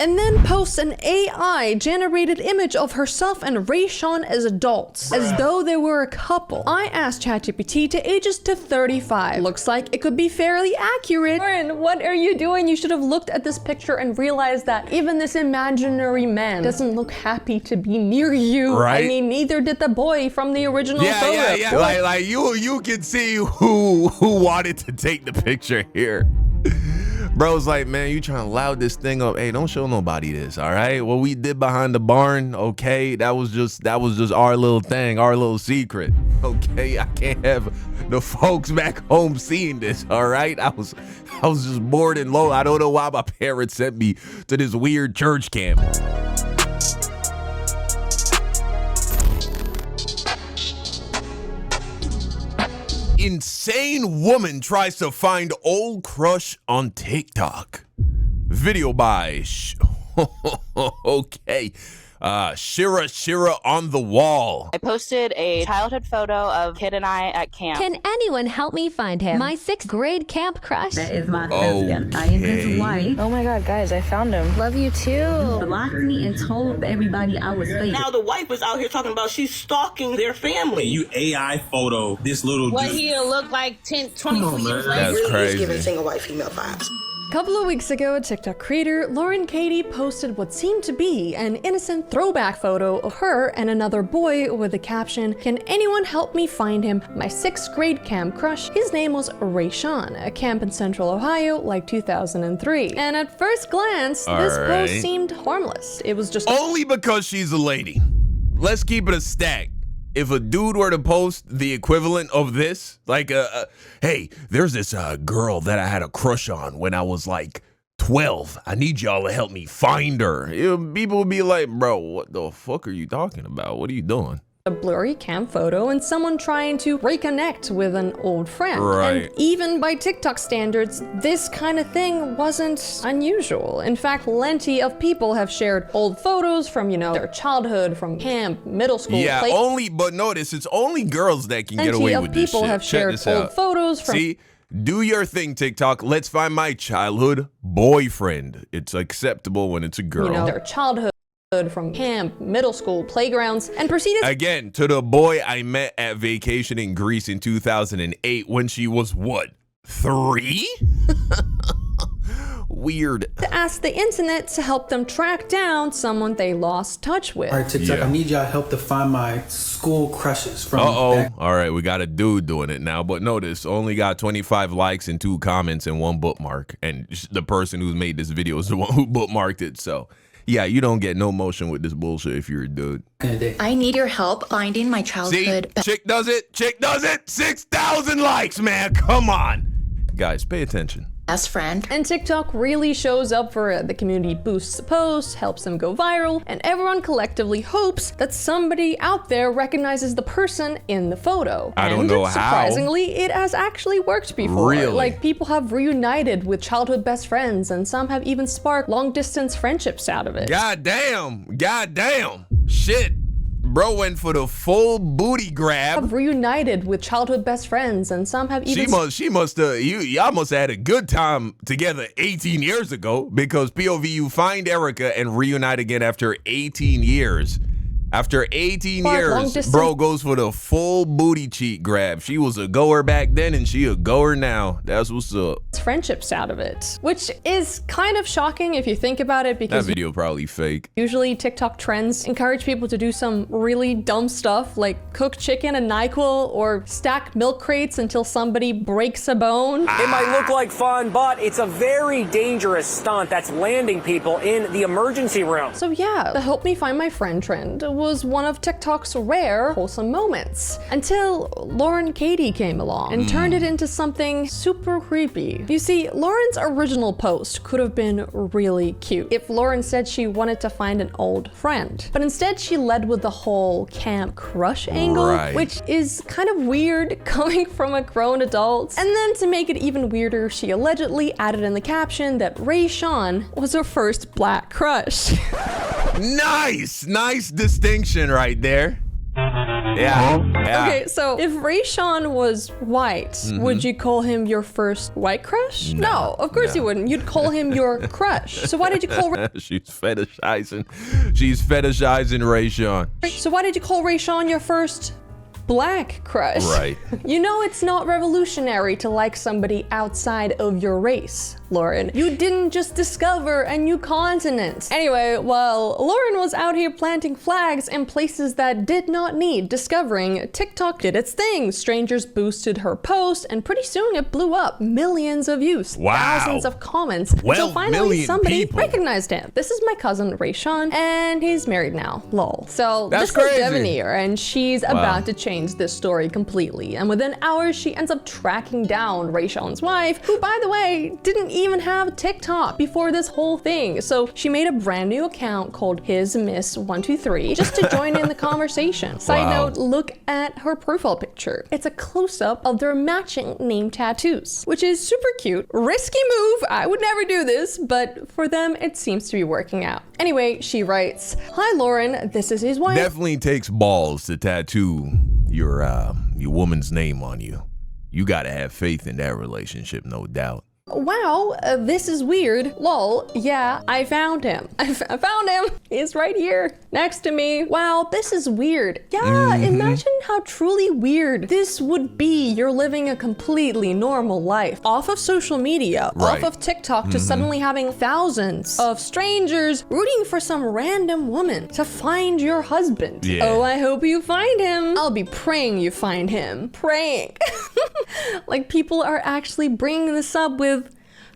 and then posts an AI-generated image of herself and Rayshawn as adults, as though they were a couple. I asked ChatGPT to age us to 35. Looks like it could be fairly accurate. Lauren, what are you doing? You should have looked at this picture and realized that even this imaginary man doesn't look happy to be near you. Right? I mean, neither did the boy from the original photo. Yeah. Like you can see who wanted to take the picture here. Bro's like, man, you trying to loud this thing up. Hey, don't show nobody this, all right? What we did behind the barn, okay, that was just our little thing, our little secret. Okay, I can't have the folks back home seeing this, all right? I was just bored and low. I don't know why my parents sent me to this weird church camp. Insane woman tries to find old crush on TikTok. Video by Shira on the wall. I posted a childhood photo of Kid and I at camp. Can anyone help me find him? My 6th grade camp crush. That is my husband. I am his wife. Oh my god, guys, I found him. Love you too. Blocked me and told everybody I was fake. Now the wife was out here talking about she's stalking their family. You AI photo this little what dude. he'll look like 10, 24 years later. That's crazy. Giving single white female vibes. A couple of weeks ago, TikTok creator Lauren Katie posted what seemed to be an innocent throwback photo of her and another boy with the caption, "Can anyone help me find him? My 6th grade camp crush." His name was Rayshawn, a camp in Central Ohio, like 2003. And at first glance, this post seemed harmless. It was just only because she's a lady. Let's keep it a stack. If a dude were to post the equivalent of this, like, hey, there's this girl that I had a crush on when I was like 12. I need y'all to help me find her. People would be like, bro, what the fuck are you talking about? What are you doing? a blurry camp photo and someone trying to reconnect with an old friend. Right. And even by TikTok standards, this kind of thing wasn't unusual. In fact, plenty of people have shared old photos from, you know, their childhood, from camp, middle school. Yeah, but notice it's only girls that can get away with this shit. Plenty of people have shared old photos from. See? Do your thing, TikTok. Let's find my childhood boyfriend. It's acceptable when it's a girl. You know, their childhood from camp, middle school, playgrounds, and proceeded again to the boy I met at vacation in Greece in 2008 when she was what, 3? Weird. To ask the internet to help them track down someone they lost touch with. All right, TikTok, I need y'all help to find my school crushes from all right, we got a dude doing it now, but notice only got 25 likes and 2 comments and 1 bookmark, and the person who's made this video is the one who bookmarked it. So yeah, you don't get no motion with this bullshit if you're a dude. I need your help finding my childhood. See, chick does it 6,000 likes, man, come on. Guys, pay attention. Best friend. And TikTok really shows up for it. The community boosts the posts, helps them go viral, and everyone collectively hopes that somebody out there recognizes the person in the photo. I don't know how. Surprisingly, it has actually worked before. Really? Like, people have reunited with childhood best friends, and some have even sparked long-distance friendships out of it. God damn. Shit. Bro went for the full booty grab. Have reunited with childhood best friends, and some have even. Y'all must have had a good time together 18 years ago, because POV, you find Erica and reunite again after 18 years. After 18 years, bro goes for the full booty cheek grab. She was a goer back then, and she a goer now. That's what's up. Friendships out of it, which is kind of shocking if you think about it, because that video probably fake. Usually TikTok trends encourage people to do some really dumb stuff, like cook chicken and NyQuil or stack milk crates until somebody breaks a bone. It might look like fun, but it's a very dangerous stunt that's landing people in the emergency room. So yeah, the help me find my friend trend was one of TikTok's rare wholesome moments, until Lauren Katie came along and turned it into something super creepy. You see, Lauren's original post could have been really cute if Lauren said she wanted to find an old friend, but instead she led with the whole camp crush angle, which is kind of weird coming from a grown adult. And then to make it even weirder, she allegedly added in the caption that Rayshawn was her first black crush. Nice distinction right there. Yeah. Okay, so if Rayshawn was white, would you call him your first white crush? No, of course you wouldn't. You'd call him your crush. So why did you call She's fetishizing Rayshawn. So why did you call Rayshawn your first black crush? Right. You know it's not revolutionary to like somebody outside of your race, Lauren. You didn't just discover a new continent. Anyway, while Lauren was out here planting flags in places that did not need discovering, TikTok did its thing. Strangers boosted her post, and pretty soon it blew up. Millions of views, thousands of comments, until finally somebody recognized him. This is my cousin Rayshawn, and he's married now. Lol. So That's this crazy. is Devanir, and she's about to change this story completely. And within hours, she ends up tracking down Rayshawn's wife, who, by the way, didn't even have TikTok before this whole thing. So she made a brand new account called His Miss 123 just to join in the conversation. Side note, look at her profile picture. It's a close-up of their matching name tattoos, which is super cute. Risky move. I would never do this, but for them, it seems to be working out. Anyway, she writes, "Hi, Lauren. This is his wife." Definitely takes balls to tattoo your woman's name on you. You gotta have faith in that relationship, no doubt. Wow, this is weird. Lol, yeah, I found him. I found him. He's right here next to me. Wow, this is weird. Yeah, imagine how truly weird this would be. You're living a completely normal life off of social media, off of TikTok, to suddenly having thousands of strangers rooting for some random woman to find your husband. Yeah. Oh, I hope you find him. I'll be praying you find him. Praying. Like people are actually bringing this up with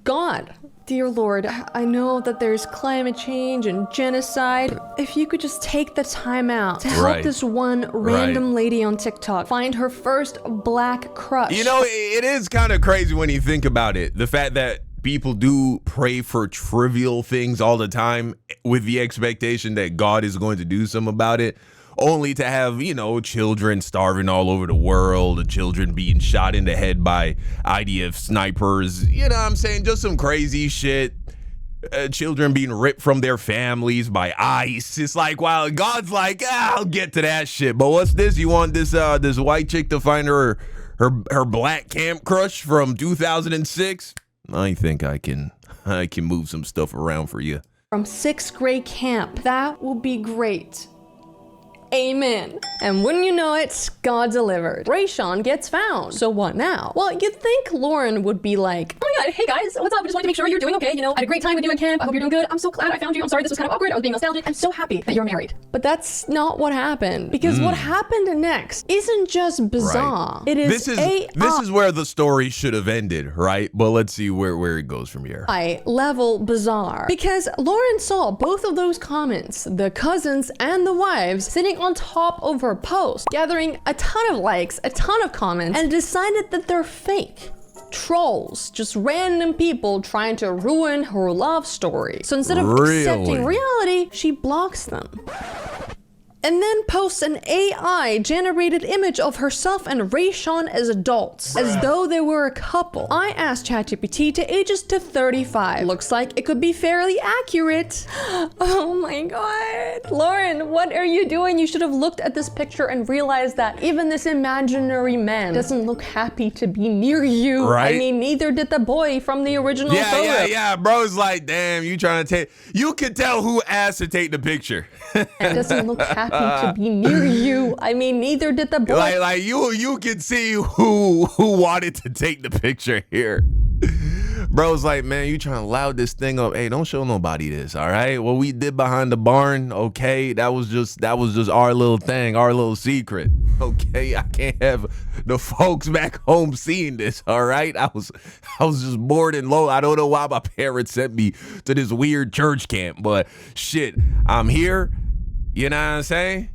God. Dear Lord, I know that there's climate change and genocide. If you could just take the time out to help this one random lady on TikTok find her first black crush. You know, it is kind of crazy when you think about it. The fact that people do pray for trivial things all the time with the expectation that God is going to do something about it, only to have, you know, children starving all over the world, children being shot in the head by IDF snipers, you know what I'm saying? Just some crazy shit. Children being ripped from their families by ICE. It's like, wow, God's like, I'll get to that shit. But what's this? You want this this white chick to find her black camp crush from 2006? I think I can move some stuff around for you. From 6th grade camp. That will be great. Amen. And wouldn't you know it, God delivered. Rayshawn gets found. So what now? Well, you'd think Lauren would be like, "Oh my god, hey guys, what's up? I just wanted to make sure you're doing okay. You know, I had a great time with you at camp. I hope you're doing good. I'm so glad I found you. I'm sorry this was kind of awkward. I was being nostalgic. I'm so happy that you're married." But that's not what happened. Because what happened next isn't just bizarre. It is This is where the story should have ended, right? But let's see where it goes from here. Level bizarre. Because Lauren saw both of those comments, the cousins and the wives, sitting on top of her post, gathering a ton of likes, a ton of comments, and decided that they're fake. Trolls, just random people trying to ruin her love story. So instead of accepting reality, she blocks them. And then posts an AI-generated image of herself and Rayshawn as adults, as though they were a couple. I asked ChatGPT to age us to 35. Looks like it could be fairly accurate. Oh my god. Lauren, what are you doing? You should have looked at this picture and realized that even this imaginary man doesn't look happy to be near you. Right? I mean, neither did the boy from the original photo. Yeah. Bro's like, damn, you trying to take... You could tell who asked to take the picture. It doesn't look happy to be near you. I mean, neither did the boy. Like you can see who wanted to take the picture here. Bro's like, man, you trying to loud this thing up. Hey, don't show nobody this, all right? What we did behind the barn, okay, that was just our little thing, our little secret. Okay, I can't have the folks back home seeing this, all right? I was just bored and low. I don't know why my parents sent me to this weird church camp, but shit, I'm here. You know what I'm saying?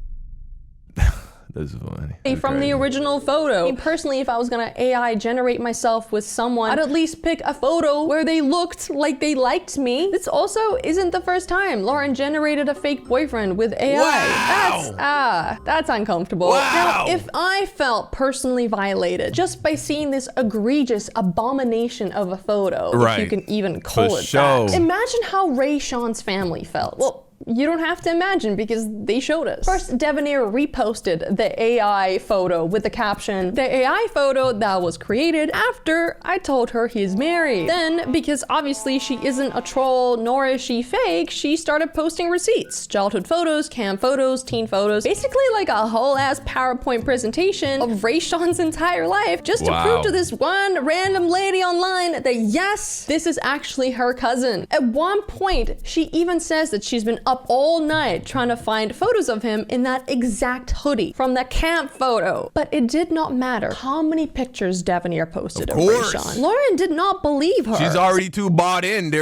This is funny. From the original photo. I mean, personally, if I was gonna AI generate myself with someone, I'd at least pick a photo where they looked like they liked me. This also isn't the first time Lauren generated a fake boyfriend with AI. Wow. That's uncomfortable. Wow. Now, if I felt personally violated just by seeing this egregious abomination of a photo, if you can even call it that, imagine how Rayshawn's family felt. Well, you don't have to imagine because they showed us. First, Devanir reposted the AI photo with the caption, "The AI photo that was created after I told her he's married." Then, because obviously she isn't a troll nor is she fake, she started posting receipts, childhood photos, cam photos, teen photos, basically like a whole ass PowerPoint presentation of Rayshawn's entire life just to prove to this one random lady online that yes, this is actually her cousin. At one point, she even says that she's been up all night trying to find photos of him in that exact hoodie from the camp photo. But it did not matter how many pictures Devanir posted of Rayshawn. Lauren did not believe her. She's already too bought in.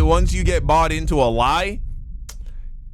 Once you get bought into a lie,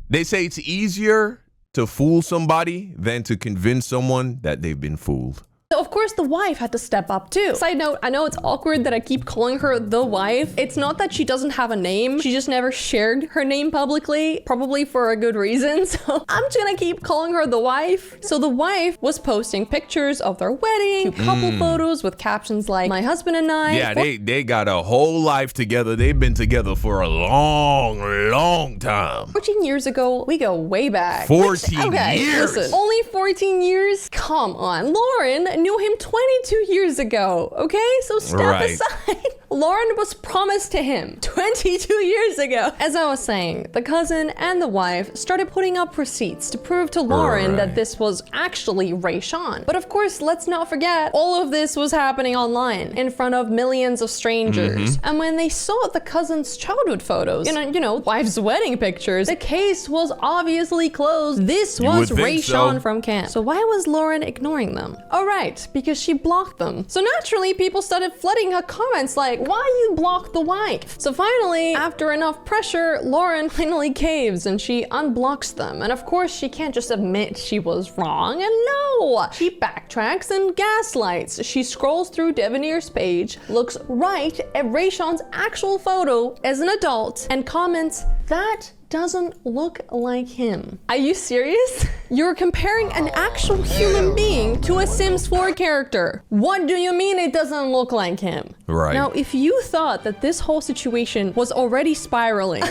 they say it's easier to fool somebody than to convince someone that they've been fooled. So of course the wife had to step up too. Side note, I know it's awkward that I keep calling her the wife. It's not that she doesn't have a name. She just never shared her name publicly, probably for a good reason. So I'm just gonna keep calling her the wife. So the wife was posting pictures of their wedding, couple photos with captions like, "My husband and I." Yeah, they got a whole life together. They've been together for a long time. 14 years ago, we go way back. 14 years? Listen, only 14 years? Come on, Lauren knew him 22 years ago, okay? So step aside. Lauren was promised to him 22 years ago. As I was saying, the cousin and the wife started putting up receipts to prove to Lauren that this was actually Rayshawn. But of course, let's not forget, all of this was happening online in front of millions of strangers. And when they saw the cousin's childhood photos, you know, wife's wedding pictures, the case was obviously closed. This was Rayshawn from camp. So why was Lauren ignoring them? All right, because she blocked them. So naturally, people started flooding her comments like, "Why you block the wife?" So finally, after enough pressure, Lauren finally caves and she unblocks them. And of course, she can't just admit she was wrong. And no, she backtracks and gaslights. She scrolls through Devanir's page, looks right at Rayshawn's actual photo as an adult, and comments, "That doesn't look like him." Are you serious? You're comparing an actual human being to a Sims 4 character. What do you mean it doesn't look like him? Right. Now, if you thought that this whole situation was already spiraling,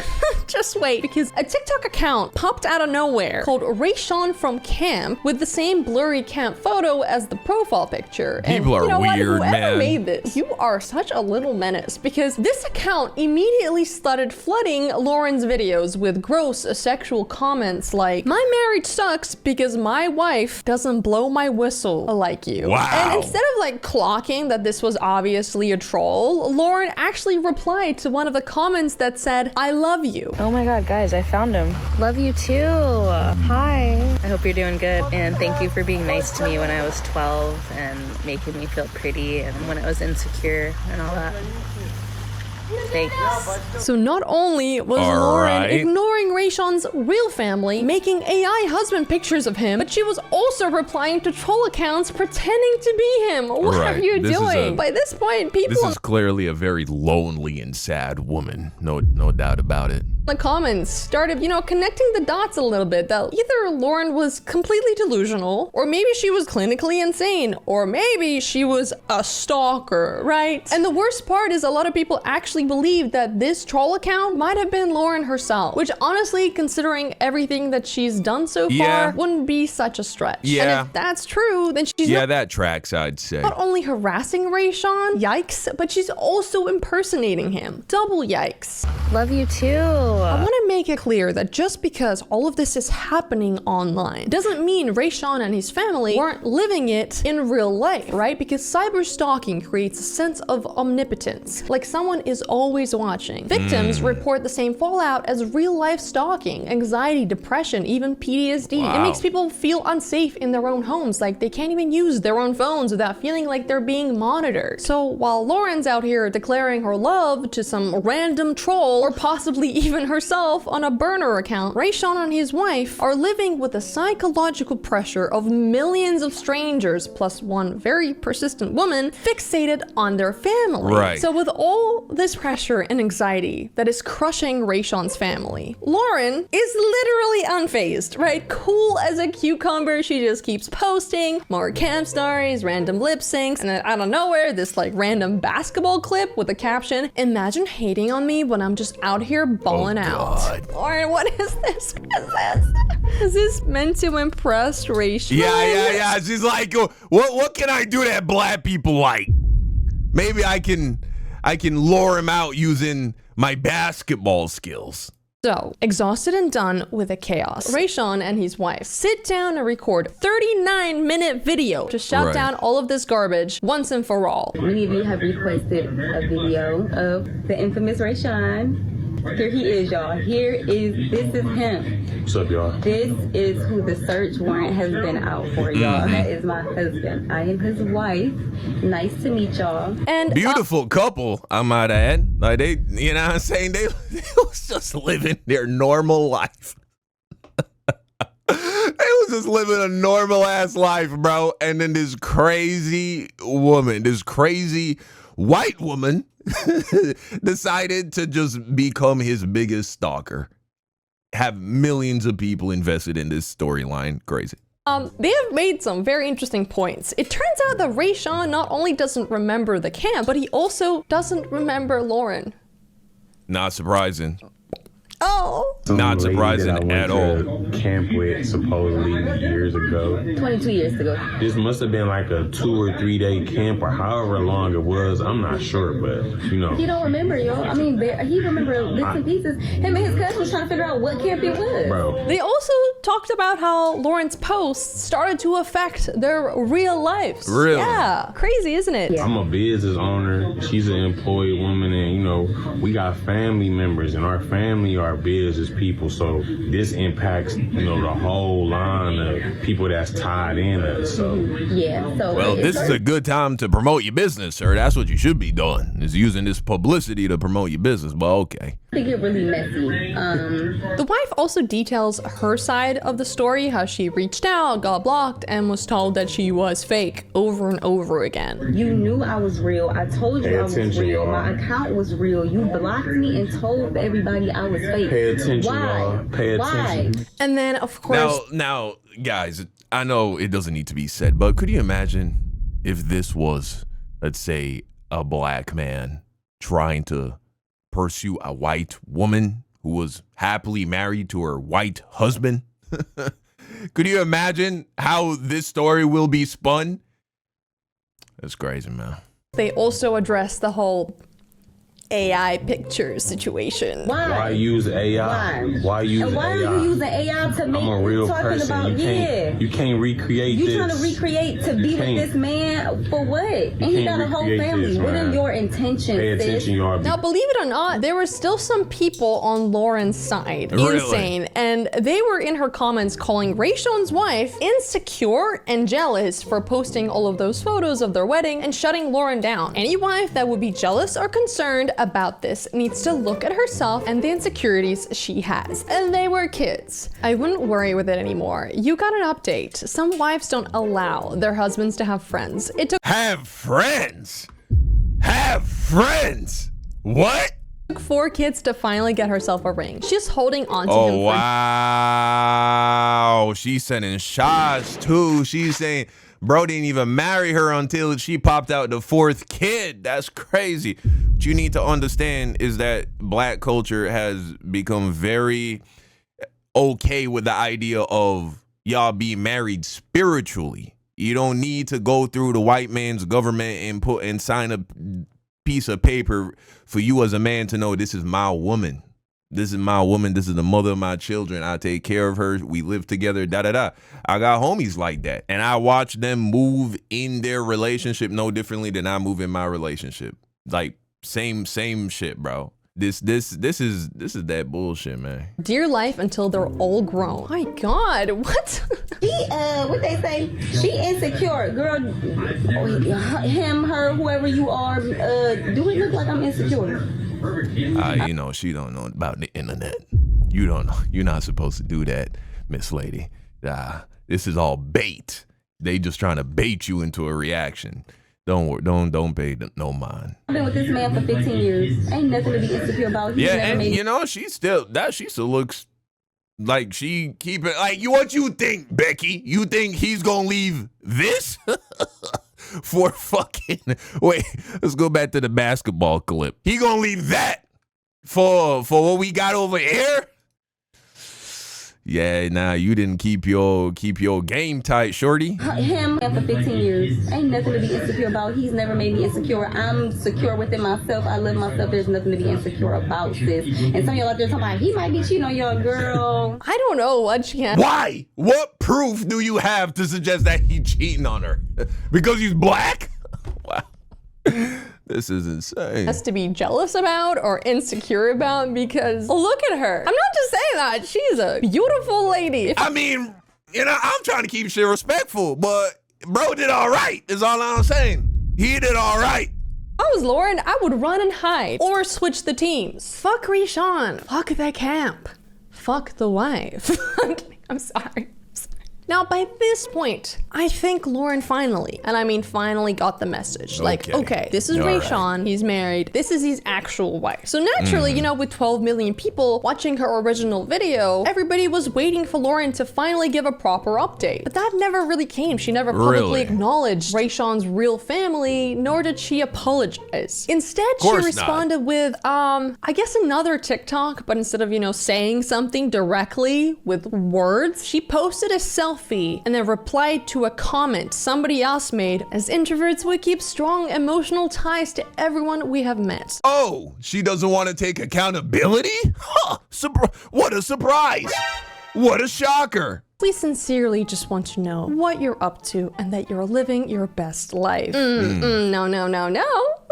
just wait, because a TikTok account popped out of nowhere called Rayshawn from Camp with the same blurry camp photo as the profile picture. People are weird, man. Whoever made this, you are such a little menace, because this account immediately started flooding Lauren's videos with gross sexual comments like, "My marriage sucks because my wife doesn't blow my whistle like you." Wow. And instead of like clocking that this was obviously a troll, Lauren actually replied to one of the comments that said, "I love you." Oh my god, guys, I found him. Love you too. Hi. I hope you're doing good, and thank you for being nice to me when I was 12 and making me feel pretty and when I was insecure and all that. Thanks. So not only was Lauren ignoring Rayshawn's real family, making AI husband pictures of him, but she was also replying to troll accounts pretending to be him. What are you doing? By this point, people... This is clearly a very lonely and sad woman. No doubt about it. The comments started, connecting the dots a little bit, that either Lauren was completely delusional, or maybe she was clinically insane, or maybe she was a stalker, right? And the worst part is a lot of people actually believe that this troll account might have been Lauren herself, which honestly, considering everything that she's done so far, wouldn't be such a stretch. Yeah. And if that's true, then she's that tracks, I'd say. Not only harassing Rayshawn, yikes, but she's also impersonating him. Double yikes. Love you too. I want to make it clear that just because all of this is happening online doesn't mean Rayshawn and his family weren't living it in real life, right? Because cyber stalking creates a sense of omnipotence, like someone is always watching. Victims report the same fallout as real life stalking, anxiety, depression, even PTSD. It makes people feel unsafe in their own homes, like they can't even use their own phones without feeling like they're being monitored. So while Lauren's out here declaring her love to some random troll, or possibly even herself on a burner account, Rayshawn and his wife are living with the psychological pressure of millions of strangers plus one very persistent woman fixated on their family. Right. So with all this pressure and anxiety that is crushing Rayshawn's family, Lauren is literally unfazed, right? Cool as a cucumber. She just keeps posting more camp stories, random lip syncs, and then out of nowhere, this like random basketball clip with a caption, "Imagine hating on me when I'm just just out here balling out. Lauren, what is this? What is this? Is this meant to impress Rachel? Yeah. She's like, what can I do that black people like? Maybe I can lure him out using my basketball skills. So, exhausted and done with the chaos, Rayshawn and his wife sit down and record 39-minute video to shut down all of this garbage once and for all. Many of you have requested a video of the infamous Rayshawn. Here he is, y'all. This is him. What's up, y'all? This is who the search warrant has been out for, y'all. That is my husband. I am his wife. Nice to meet y'all. And beautiful couple, I might add. Like they, you know what I'm saying? They was just living their normal life. They was just living a normal ass life, bro. And then this crazy woman, this crazy white woman decided to just become his biggest stalker. Have millions of people invested in this storyline. Crazy. They have made some very interesting points. It turns out that Rayshawn not only doesn't remember the camp, but he also doesn't remember Lauren. Not surprising. Oh. Not surprising at all. Camp with supposedly years ago. 22 years ago. This must have been like a 2 or 3 day camp or however long it was. I'm not sure, but you know. He don't remember, yo. I mean, he remember bits and pieces. Him and his cousin was trying to figure out what camp it was. Bro. They also talked about how Lauren's posts started to affect their real lives. Really? Yeah. Crazy, isn't it? I'm a business owner. She's an employed woman, and you know, we got family members, and our family are business people, so this impacts, you know, the whole line of people that's tied in us. So yeah. So well, this is a good time to promote your business, sir. That's what you should be doing, is using this publicity to promote your business. But okay. They get really messy. The wife also details her side of the story, how she reached out, got blocked, and was told that she was fake over and over again. You knew I was real. I told you I was real. My account was real. You blocked me and told everybody I was fake. Pay attention, Why? y'all. Pay attention. Why? And then, of course... Now, guys, I know it doesn't need to be said, but could you imagine if this was, let's say, a black man trying to pursue a white woman who was happily married to her white husband? Could you imagine how this story will be spun? That's crazy, man. They also address the whole AI picture situation. Why use AI? Why use and why AI? are you using AI to make I'm a real person. About, you can't recreate you this. You trying to recreate to be with this man for what? And he got a whole family. What are your intentions? Pay attention, y'all. Now, believe it or not, there were still some people on Lauren's side. Really? Insane. And they were in her comments calling Rayshawn's wife insecure and jealous for posting all of those photos of their wedding and shutting Lauren down. Any wife that would be jealous or concerned about this needs to look at herself and the insecurities she has. And they were kids. I wouldn't worry with it anymore. You got an update. Some wives don't allow their husbands to have friends. It took Have friends? Have friends? What? took 4 kids to finally get herself a ring. She's holding on to him. Oh, wow. She's sending shots too. She's saying bro didn't even marry her until she popped out the 4th kid. That's crazy. What you need to understand is that black culture has become very okay with the idea of y'all be married spiritually. You don't need to go through the white man's government and sign a piece of paper for you as a man to know this is my woman. This is my woman. This is the mother of my children. I take care of her. We live together. Da da da. I got homies like that, and I watch them move in their relationship no differently than I move in my relationship. Like same shit, bro. This is that bullshit, man. Dear life until they're all grown. My God, what? What they say? She insecure, girl. Him, her, whoever you are. Do it look like I'm insecure? You know, she don't know about the internet. You don't know. You're not supposed to do that, Miss Lady. This is all bait. They just trying to bait you into a reaction. Don't pay no mind. I've been with this man for 15 years. Ain't nothing to be insecure about. Yeah, and you know, she still looks like she keep it. Like, what you think, Becky? You think he's gonna leave this for fucking? Wait, let's go back to the basketball clip. He gonna leave that for what we got over here? Yeah, nah, you didn't keep your game tight, shorty. Him for 15 years. Ain't nothing to be insecure about. He's never made me insecure. I'm secure within myself. I love myself. There's nothing to be insecure about, sis. And some of y'all out there talking about he might be cheating on your girl. I don't know what she has. Why? What proof do you have to suggest that he's cheating on her? Because he's black? Wow. This is insane. Has to be jealous about or insecure about because look at her. I'm not just saying that. She's a beautiful lady. I mean, you know, I'm trying to keep shit respectful, but bro did all right, is all I'm saying. He did all right. If I was Lauren, I would run and hide or switch the teams. Fuck Rishon. Fuck the camp. Fuck the wife. I'm sorry. Now, by this point, I think Lauren finally, and I mean finally, got the message. Like, okay, this is Rayshawn, he's married, this is his actual wife. So naturally, you know, with 12 million people watching her original video, everybody was waiting for Lauren to finally give a proper update. But that never really came. She never publicly acknowledged Rayshawn's real family, nor did she apologize. Instead, she responded with, I guess another TikTok, but instead of, you know, saying something directly with words, she posted a selfie and then replied to a comment somebody else made. As introverts, we keep strong emotional ties to everyone we have met. Oh, she doesn't want to take accountability? Huh, what a surprise. What a shocker. We sincerely just want to know what you're up to and that you're living your best life. No.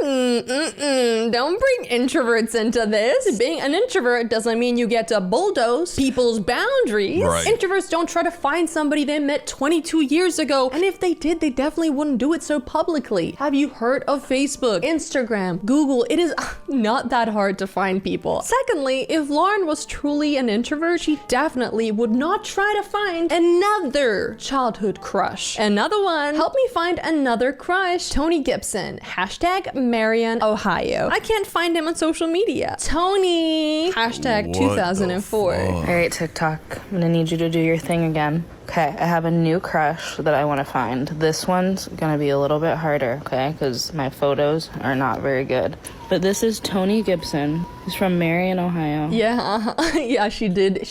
Don't bring introverts into this. Being an introvert doesn't mean you get to bulldoze people's boundaries. Right. Introverts don't try to find somebody they met 22 years ago. And if they did, they definitely wouldn't do it so publicly. Have you heard of Facebook, Instagram, Google? It is not that hard to find people. Secondly, if Lauren was truly an introvert, she definitely would not try to find another childhood crush. Another one. Help me find another crush. Tony Gibson. Hashtag Marion, Ohio. I can't find him on social media. Tony. Hashtag 2004. All right, TikTok. I'm gonna need you to do your thing again. Okay, I have a new crush that I want to find. This one's gonna be a little bit harder, okay? Because my photos are not very good. But this is Tony Gibson. He's from Marion, Ohio. Yeah, yeah, she did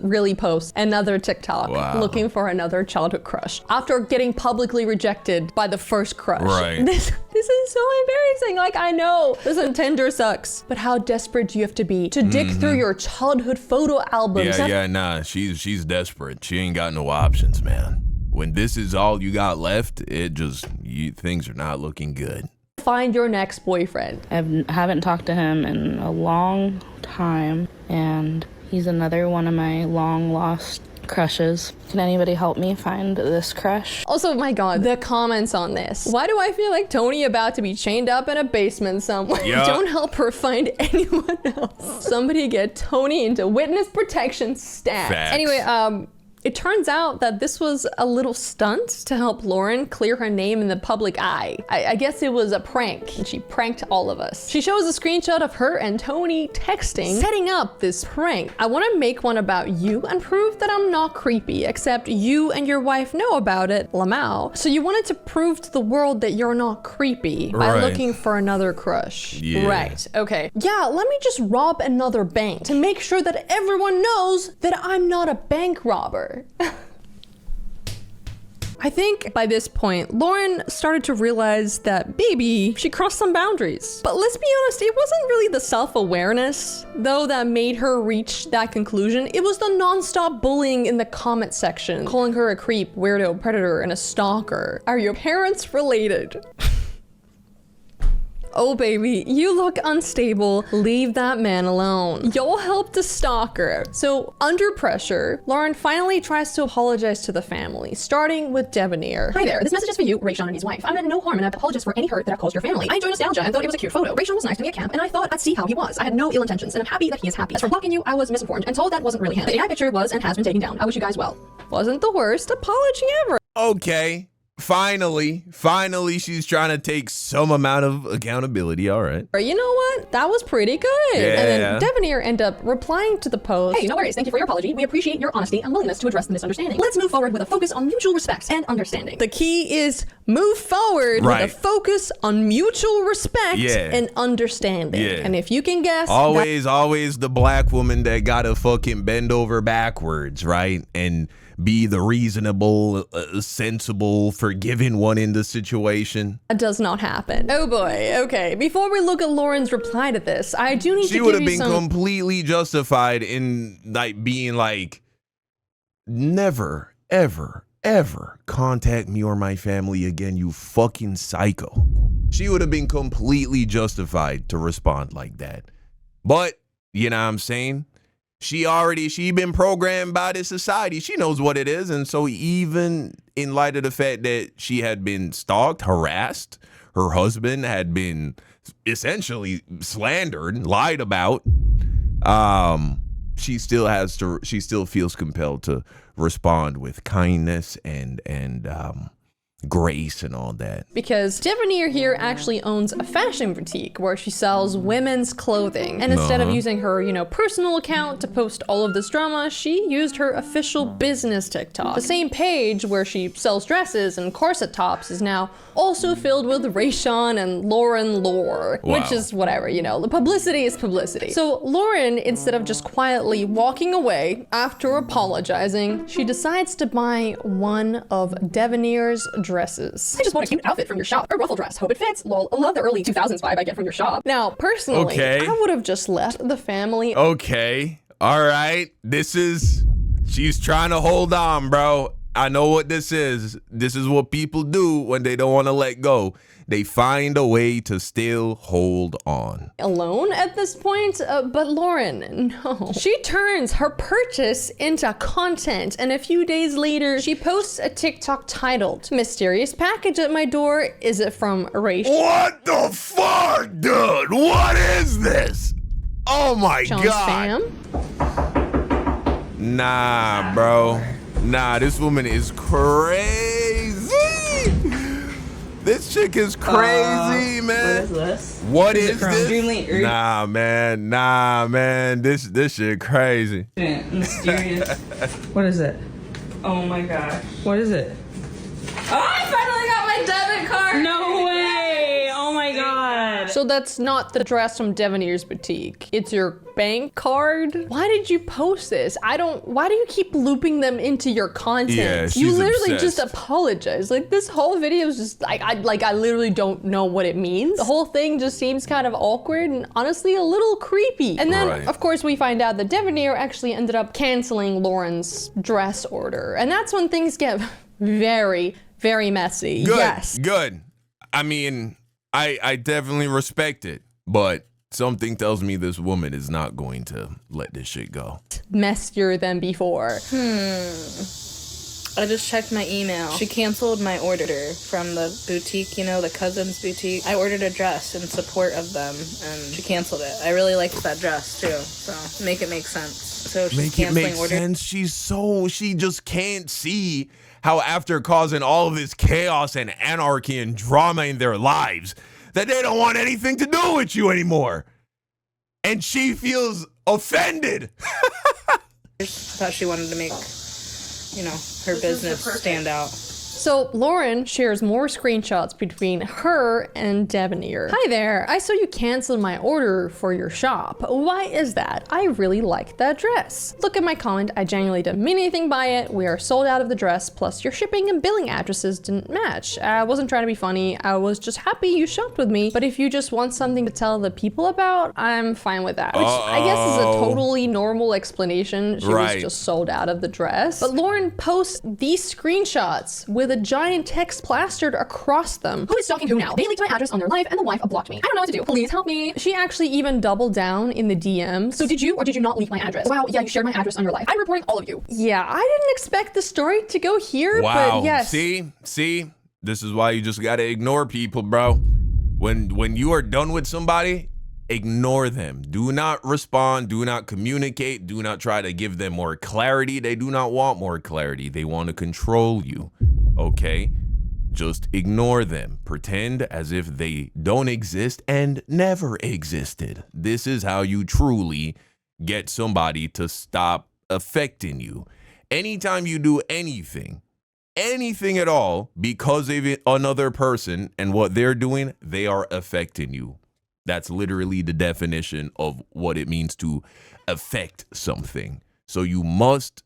really post another TikTok looking for another childhood crush after getting publicly rejected by the first crush. Right. This is so embarrassing. Like, I know, listen, Tinder sucks, but how desperate do you have to be to dig through your childhood photo albums? Nah, she's desperate. She ain't got no options, man. When this is all you got left, things are not looking good. Find your next boyfriend. I haven't talked to him in a long time, and he's another one of my long lost crushes. Can anybody help me find this crush? Also, my God, the comments on this. Why do I feel like Tony about to be chained up in a basement somewhere? Yep. Don't help her find anyone else. Somebody get Tony into witness protection stat. Facts. Anyway, it turns out that this was a little stunt to help Lauren clear her name in the public eye. I guess it was a prank, and she pranked all of us. She shows a screenshot of her and Tony texting, setting up this prank. I want to make one about you and prove that I'm not creepy, except you and your wife know about it, Lamau. So you wanted to prove to the world that you're not creepy by looking for another crush. Yeah. Right, okay. Yeah, let me just rob another bank to make sure that everyone knows that I'm not a bank robber. I think by this point, Lauren started to realize that maybe she crossed some boundaries. But let's be honest, it wasn't really the self-awareness, though, that made her reach that conclusion. It was the non-stop bullying in the comment section, calling her a creep, weirdo, predator, and a stalker. Are your parents related? Oh baby, you look unstable. Leave that man alone. You'll help the stalker. So under pressure, Lauren finally tries to apologize to the family, starting with Debonair. Hi there, this message is for you, Rayshawn and his wife. I meant no harm and I apologize for any hurt that I've caused your family. I enjoy nostalgia and thought it was a cute photo. Rayshawn was nice to me at camp and I thought I'd see how he was. I had no ill intentions and I'm happy that he is happy. As for blocking you, I was misinformed and told that wasn't really him. The AI picture was and has been taken down. I wish you guys well. Wasn't the worst apology ever. Okay. finally, she's trying to take some amount of accountability. All right. You know what? That was pretty good. Yeah. And then Devanir ended up replying to the post. Hey, no worries. Thank you for your apology. We appreciate your honesty and willingness to address the misunderstanding. Let's move forward with a focus on mutual respect and understanding. The key is move forward with a focus on mutual respect and understanding. Yeah. And if you can guess, always the black woman that gotta fucking bend over backwards, right? And be the reasonable, sensible, forgiving one in the situation. That does not happen. Oh boy. Okay. Before we look at Lauren's reply to this, I do need to give you some... She would have been completely justified in like being like, never, ever, ever contact me or my family again, you fucking psycho. She would have been completely justified to respond like that. But, you know what I'm saying? She been programmed by this society. She knows what it is. And so even in light of the fact that she had been stalked, harassed, her husband had been essentially slandered, lied about, she still feels compelled to respond with kindness and grace and all that. Because Devanir here actually owns a fashion boutique where she sells women's clothing. And instead of using her, personal account to post all of this drama, she used her official business TikTok. The same page where she sells dresses and corset tops is now also filled with Rayshawn and Lauren lore, which is whatever, the publicity is publicity. So Lauren, instead of just quietly walking away after apologizing, she decides to buy one of Devanir's dresses. I just bought a cute outfit from your shop. A ruffle dress. Hope it fits. Lol. I love the early 2000s vibe I get from your shop. Now, personally, I would have just left the family. Okay. All right. She's trying to hold on, bro. I know what this is. This is what people do when they don't want to let go. They find a way to still hold on. Alone at this point, but Lauren, no. She turns her purchase into content, and a few days later, she posts a TikTok titled, "Mysterious package at my door. Is it from Rayshawn?" What the fuck, dude? What is this? Oh my God. Nah, bro. Nah, this woman is crazy. This chick is crazy, man. What is this? What is this? Dreamland? Nah, man. This shit crazy. Mysterious. What is it? Oh my gosh. What is it? Oh, I finally got my debit card. No way. Oh my God. So that's not the dress from Devanir's boutique. It's your bank card? Why did you post this? Why do you keep looping them into your content? Yeah, she's you literally obsessed. just apologize. Like, this whole video is just I literally don't know what it means. The whole thing just seems kind of awkward and honestly a little creepy. And then of course we find out that Devanir actually ended up canceling Lauren's dress order. And that's when things get very, very messy. Good. I mean, I definitely respect it, but something tells me this woman is not going to let this shit go. Messier than before. I just checked my email. She canceled my order from the boutique, the cousin's boutique. I ordered a dress in support of them, and she canceled it. I really liked that dress too, so make it make sense. So she's canceling orders. She just can't see how after causing all of this chaos and anarchy and drama in their lives, that they don't want anything to do with you anymore. And she feels offended. I thought she wanted to make, her business stand out. So Lauren shares more screenshots between her and Devanir. Hi there, I saw you canceled my order for your shop. Why is that? I really like that dress. Look at my comment, I genuinely didn't mean anything by it. We are sold out of the dress, plus your shipping and billing addresses didn't match. I wasn't trying to be funny, I was just happy you shopped with me. But if you just want something to tell the people about, I'm fine with that. Which I guess is a totally normal explanation. She was just sold out of the dress. But Lauren posts these screenshots with a giant text plastered across them. Who is stalking who now? They leaked my address on their life and the wife blocked me. I don't know what to do. Please help me. She actually even doubled down in the DMs. So did you or did you not leak my address? Wow, yeah, you shared my address on your life. I'm reporting all of you. Yeah, I didn't expect the story to go here, but yes. See? This is why you just gotta ignore people, bro. When you are done with somebody, ignore them. Do not respond. Do not communicate. Do not try to give them more clarity. They do not want more clarity. They want to control you. Okay? Just ignore them. Pretend as if they don't exist and never existed. This is how you truly get somebody to stop affecting you. Anytime you do anything at all because of another person and what they're doing, they are affecting you. That's literally the definition of what it means to affect something. So you must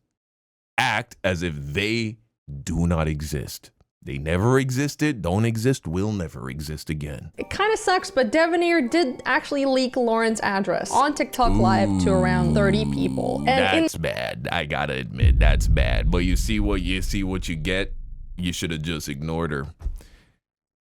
act as if they do not exist. They never existed, don't exist, will never exist again. It kind of sucks, but Devenir did actually leak Lauren's address on TikTok Live to around 30 people. And that's bad. I gotta admit, that's bad. But you see what you get. You should have just ignored her.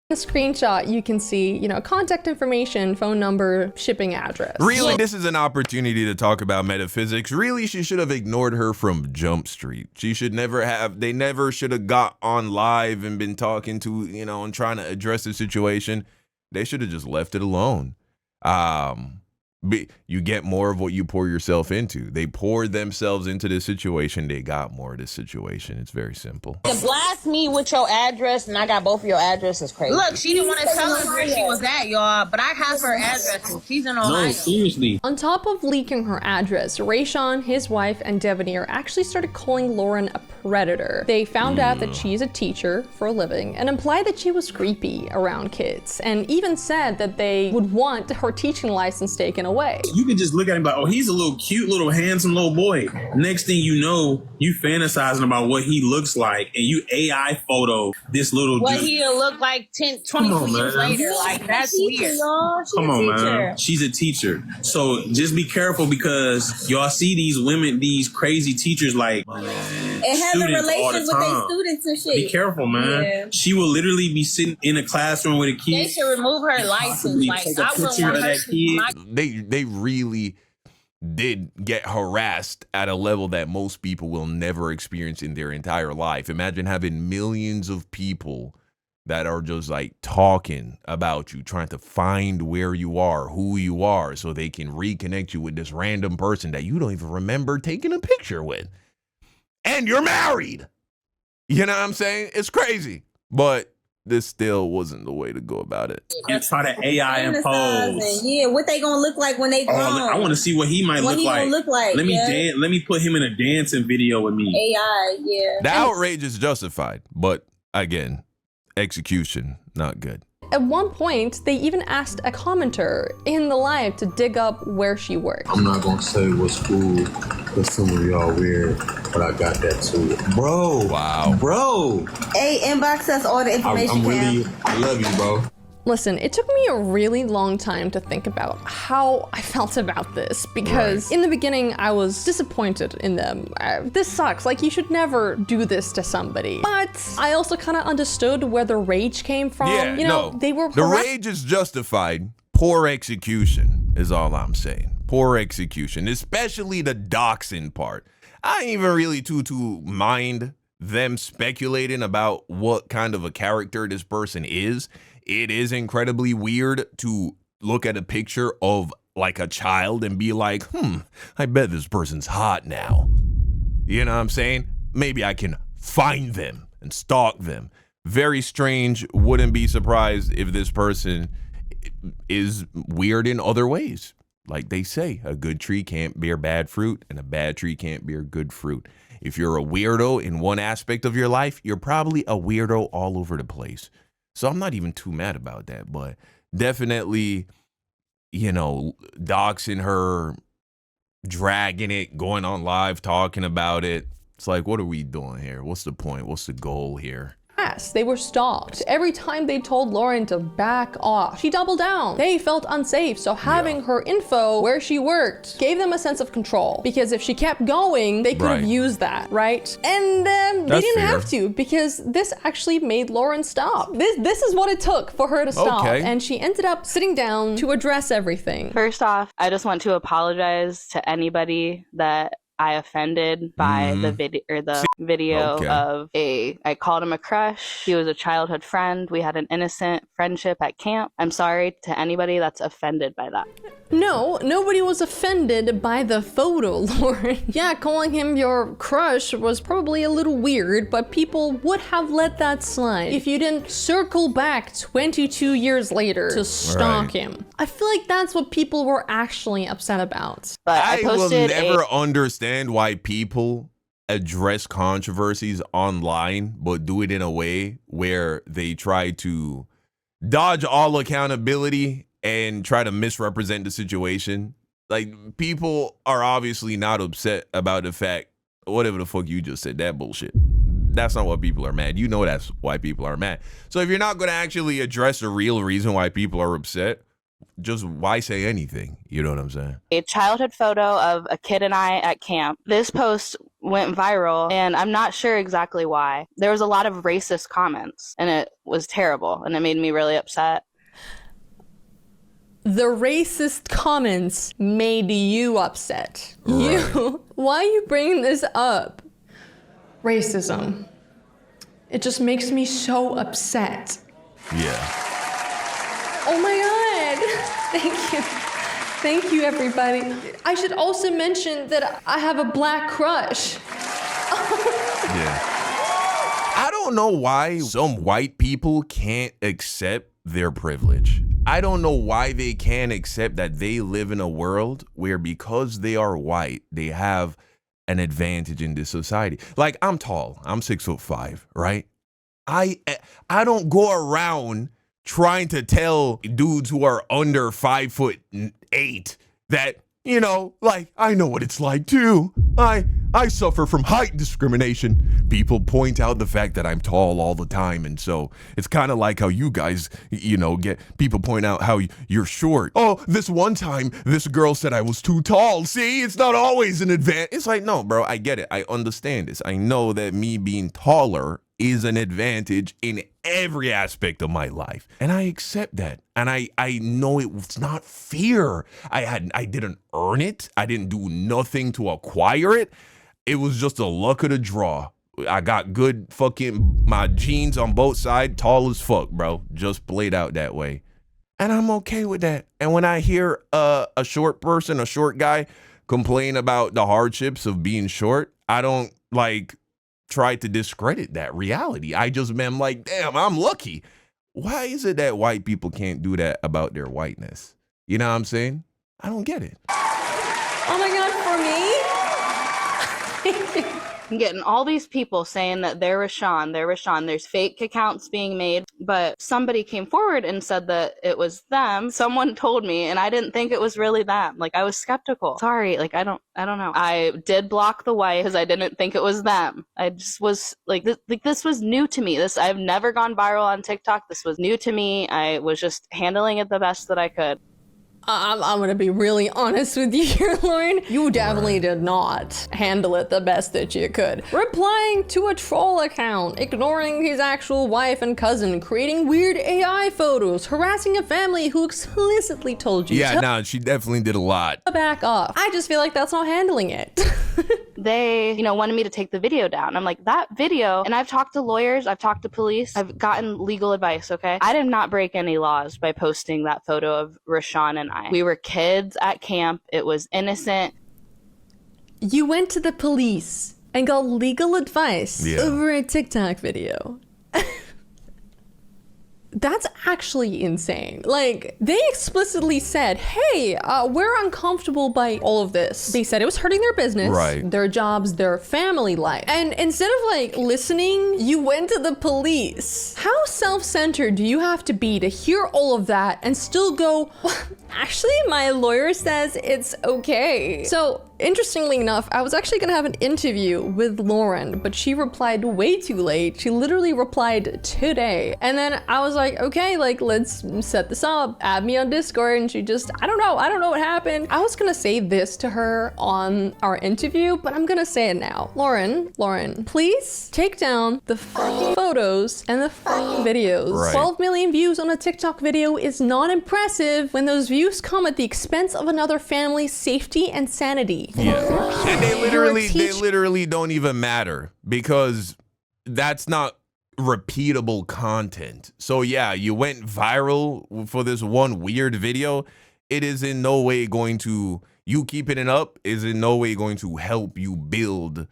In the screenshot, you can see, contact information, phone number, shipping address. Really, this is an opportunity to talk about metaphysics. Really, she should have ignored her from Jump Street. They never should have got on live and been talking to, and trying to address the situation. They should have just left it alone. But you get more of what you pour yourself into. They poured themselves into this situation. They got more of this situation. It's very simple. To blast me with your address and I got both of your addresses crazy. Look, she didn't want to tell us where she was at, y'all, but I have her address and she's in Ohio. No, seriously. On top of leaking her address, Rayshawn, his wife, and Devenir actually started calling Lauren a predator. They found out that she's a teacher for a living and implied that she was creepy around kids, and even said that they would want her teaching license taken away. You can just look at him like, oh, he's a little cute, little handsome little boy. Next thing you know, you fantasizing about what he looks like, and you AI photo this little what dude. he'll look like 10, 22 years later. Like, that's weird. Come on, man. She's a teacher. So just be careful, because y'all see these women, these crazy teachers, like, it has a relation with their students and shit. Be careful, man. Yeah. She will literally be sitting in a classroom with a kid. They should remove her license. Like, I wouldn't want her to. They really did get harassed at a level that most people will never experience in their entire life. Imagine having millions of people that are just like talking about you, trying to find where you are, who you are, so they can reconnect you with this random person that you don't even remember taking a picture with. And you're married. You know what I'm saying? It's crazy. But this still wasn't the way to go about it. You try to AI impose. Yeah, what they gonna look like when they grown? I want to see what he might look like. Let me put him in a dancing video with me. AI, yeah. The outrage is justified, but again, execution not good. At one point, they even asked a commenter in the live to dig up where she worked. I'm not gonna say what school, because some of y'all weird, but I got that too. Bro. Wow. Bro. Hey, inbox us all the information. I love you, bro. Listen, it took me a really long time to think about how I felt about this, because in the beginning I was disappointed in them. This sucks, like you should never do this to somebody. But I also kind of understood where the rage came from. Yeah, they were the rage is justified. Poor execution is all I'm saying. Poor execution, especially the doxing part. I ain't even really too mind them speculating about what kind of a character this person is. It is incredibly weird to look at a picture of like a child and be like, I bet this person's hot now. You know what I'm saying? Maybe I can find them and stalk them. Very strange. Wouldn't be surprised if this person is weird in other ways. Like they say, a good tree can't bear bad fruit and a bad tree can't bear good fruit. If you're a weirdo in one aspect of your life, you're probably a weirdo all over the place. So I'm not even too mad about that, but definitely, doxing her, dragging it, going on live, talking about it. It's like, what are we doing here? What's the point? What's the goal here? They were stalked. Every time they told Lauren to back off, she doubled down. They felt unsafe, so having her info where she worked gave them a sense of control, because if she kept going, they could have used that, right? And they didn't have to, because this actually made Lauren stop. This is what it took for her to stop, and she ended up sitting down to address everything. First off, I just want to apologize to anybody that I offended by the video of I called him a crush. He was a childhood friend. We had an innocent friendship at camp. I'm sorry to anybody that's offended by that. No, nobody was offended by the photo, Lauren. Yeah, calling him your crush was probably a little weird, but people would have let that slide if you didn't circle back 22 years later to stalk him. I feel like that's what people were actually upset about. But I will never understand why people address controversies online, but do it in a way where they try to dodge all accountability and try to misrepresent the situation. Like, people are obviously not upset about the fact, whatever the fuck you just said, that bullshit. That's not what people are mad. You know that's why people are mad. So if you're not going to actually address the real reason why people are upset, just why say anything? You know what I'm saying? A childhood photo of a kid and I at camp. This post went viral, and I'm not sure exactly why. There was a lot of racist comments, and it was terrible, and it made me really upset. The racist comments made you upset. You, why are you bringing this up? Racism. It just makes me so upset. Yeah. Oh my God. Thank you. Thank you, everybody. I should also mention that I have a black crush. Yeah. I don't know why some white people can't accept their privilege. I don't know why they can't accept that they live in a world where, because they are white, they have an advantage in this society. Like, I'm tall. I'm 6'5", right? I don't go around trying to tell dudes who are under 5'8" that, you know, like, I know what it's like too. I suffer from height discrimination. People point out the fact that I'm tall all the time, and so it's kind of like how you guys, you know, get people point out how you're short. Oh, this one time, this girl said I was too tall. See, it's not always an advantage. It's like, no, bro, I get it. I understand this. I know that me being taller is an advantage in every aspect of my life, and I accept that. And I know it was not fear. I didn't earn it. I didn't do nothing to acquire it. It was just a luck of the draw. I got good fucking, my genes on both sides, tall as fuck, bro. Just played out that way. And I'm okay with that. And when I hear a short person, a short guy, complain about the hardships of being short, I don't like try to discredit that reality. I just am like, damn, I'm lucky. Why is it that white people can't do that about their whiteness? You know what I'm saying? I don't get it. Oh my God, for me? I'm getting all these people saying that they're Rashawn, there's fake accounts being made, but somebody came forward and said that it was them. Someone told me, and I didn't think it was really them. Like, I was skeptical. Sorry, like, I don't know. I did block the wife because I didn't think it was them. I just was like, this was new to me. I've never gone viral on TikTok. This was new to me. I was just handling it the best that I could. I'm gonna be really honest with you here, Lauren. You definitely did not handle it the best that you could. Replying to a troll account, ignoring his actual wife and cousin, creating weird AI photos, harassing a family who explicitly told you to she definitely did a lot. Back off. I just feel like that's not handling it. They, wanted me to take the video down. I'm like, that video, and I've talked to lawyers, I've talked to police, I've gotten legal advice, okay? I did not break any laws by posting that photo of Rashawn and I. We were kids at camp. It was innocent. You went to the police and got legal advice over a TikTok video. That's actually insane. Like, they explicitly said, hey, we're uncomfortable by all of this. They said it was hurting their business, their jobs, their family life. And instead of like listening, you went to the police. How self-centered do you have to be to hear all of that and still go, well, actually, my lawyer says it's okay. So, interestingly enough, I was actually gonna have an interview with Lauren, but she replied way too late. She literally replied today. And then I was like, okay, like, let's set this up, add me on Discord. And she just, I don't know what happened. I was gonna say this to her on our interview, but I'm gonna say it now. Lauren, please take down the photos and the videos. 12 million views on a TikTok video is not impressive when those views come at the expense of another family's safety and sanity. Yeah, and they literally don't even matter because that's not repeatable content. So yeah, you went viral for this one weird video. it is in no way going to, you keeping it up is in no way going to help you build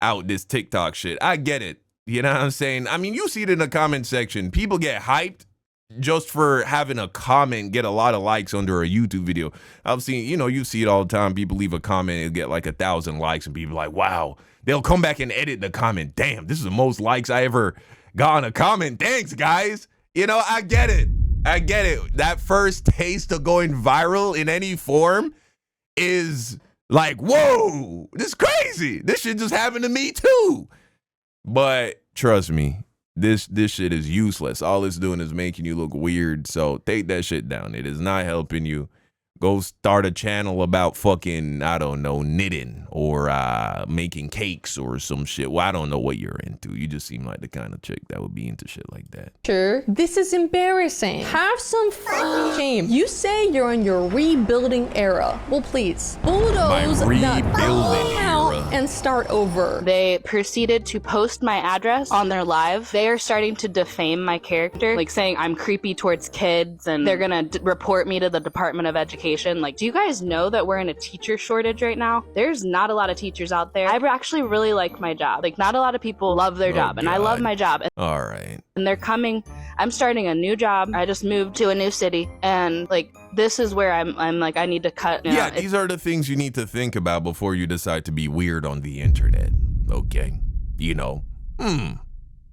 out this TikTok shit. I get it. You know what I'm saying? I mean, you see it in the comment section. People get hyped just for having a comment get a lot of likes under a YouTube video. I've seen, you know, you see it all the time. People leave a comment and get like 1,000 likes and people like, wow. They'll come back and edit the comment. Damn, this is the most likes I ever got on a comment. Thanks, guys. You know, I get it. I get it. That first taste of going viral in any form is like, whoa, this is crazy. This shit just happened to me too. But trust me, this shit is useless. All it's doing is making you look weird. So take that shit down. It is not helping you. Go start a channel about fucking, I don't know, knitting or making cakes or some shit. Well, I don't know what you're into. You just seem like the kind of chick that would be into shit like that. Sure, this is embarrassing. Have some fucking shame. You say you're in your rebuilding era. Well, please, bulldoze that out and start over. They proceeded to post my address on their live. They are starting to defame my character, like saying I'm creepy towards kids and they're gonna report me to the Department of Education. Like, do you guys know that we're in a teacher shortage right now? There's not a lot of teachers out there. I actually really like my job. Like, not a lot of people love their job, and I love my job. All right. And they're coming. I'm starting a new job. I just moved to a new city, and like, this is where I'm like, I need to cut. You know, these are the things you need to think about before you decide to be weird on the internet. Okay. You know,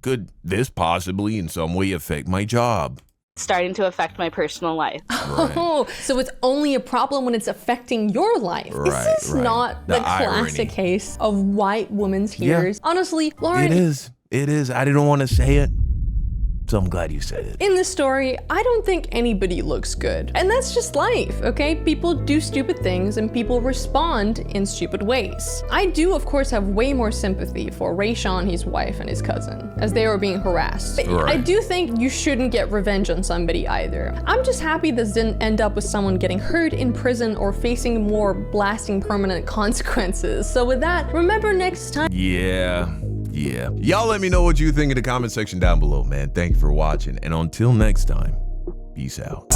could this possibly in some way affect my job? Starting to affect my personal life. Right. Oh, so it's only a problem when it's affecting your life. This is not the classic case of white woman's tears. Yeah. Honestly, Lauren. It is. It is. I didn't want to say it, so I'm glad you said it. In this story, I don't think anybody looks good. And that's just life, okay? People do stupid things and people respond in stupid ways. I do, of course, have way more sympathy for Rayshawn, his wife, and his cousin, as they were being harassed. But I do think you shouldn't get revenge on somebody either. I'm just happy this didn't end up with someone getting hurt in prison or facing more blasting permanent consequences. So with that, remember next time. Yeah. Y'all let me know what you think in the comment section down below, man. Thank you for watching. And until next time, peace out.